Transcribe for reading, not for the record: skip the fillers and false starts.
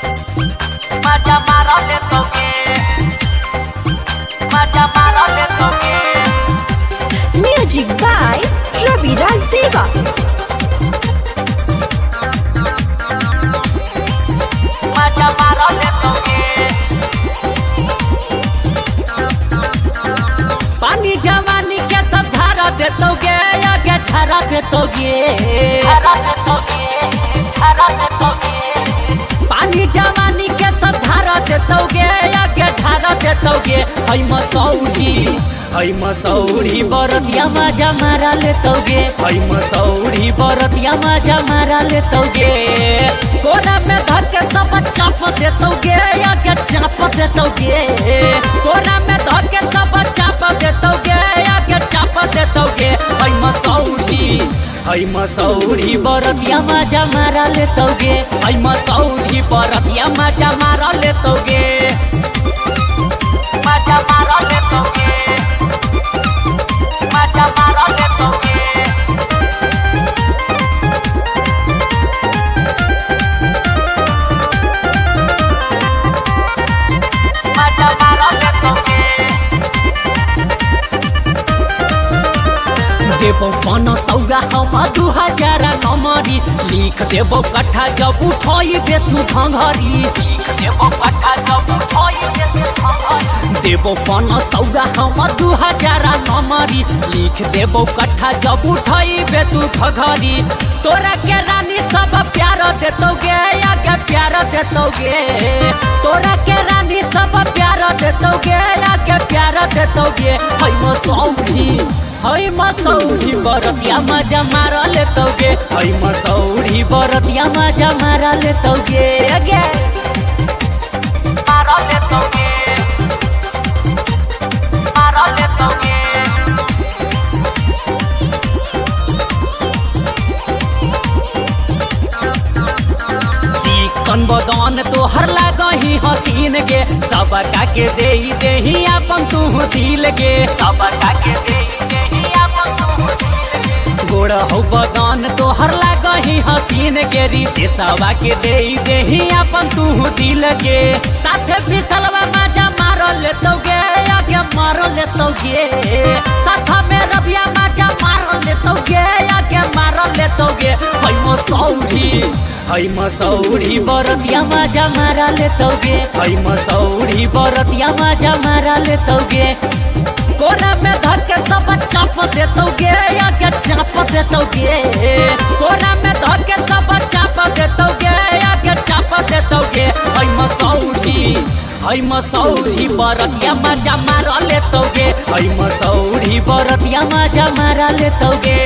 मजा मारा ले तोगे, मजा मारा ले तोगे। Music by Ravi Raj Deva. मजा मारा ले तोगे। पानी जवानी के सब झारा देतोगे, आगे झारा देतोगे, झारा देतोगे, झारा देतोगे। पानी जवानी के सब झारा देतोगे, आगे झारा देतोगे। हई मसौरी बरतिया मजा मारा लेतोगे, हई मसौरी बरतिया मजा मारा लेतोगे। कोना में धर के सब चाप देतोगे, आगे चाप देतोगे। कोना में धर के सब चाप देतोगे, आगे चाप देतोगे। हई मसौरी बरतिया मजा मारा लेतोगे, हई मसौरी बरतिया मजा मारा लेतोगे, मजा मारा लेतोगे, मजा मारा लेतोगे। मजा मारा लेतोगे। देबो पन सौगा हम 2000 नंबरी, लिख देबो कट्ठा जब उठोई बेतु घंघरी, लिख देबो कट्ठा जब उठोई बेतु घंघरी। देबो पन सौगा हम 2000 नंबरी, लिख देबो कट्ठा जब उठोई बेतु घंघरी। तोरा के रानी सब प्यार देतोगे, आगे प्यार देतोगे। तोरा के रानी सब प्यार देतोगे, आगे प्यार देतोगे। हई मसौरी बरतिया मजा मारा लेतोगे, हई मसौरी बरतिया मजा मारा लेतोगे, आगे मारा लेतोगे, मारा लेतोगे। चिकन बदन तोहर लागही हसीन गे, सब के देही देही अपन तू दिल गे, सब के देही देही अपन तू दिल गे। गोड़ हो बदन तोहर लागही हसीन गे, रीते सब के देही देही अपन तू दिल गे। साथे फिसलवा मजा मार लेतोगे, आगे मार लेतोगे। साथा में रबिया मजा मार लेतोगे, आगे मार लेतोगे। हई मसौरी बरतिया मजा मारा लेतोगे, हई मसौरी बरतिया मजा मारा लेतोगे। कोना में धर के सब चाप देतोगे, आगे चाप देतोगे। कोना में धर के सब चाप देतोगे, आगे चाप देतोगे। हई मसौरी बरतिया मजा मारा लेतोगे, हई मसौरी बरतिया मजा मारा लेतोगे।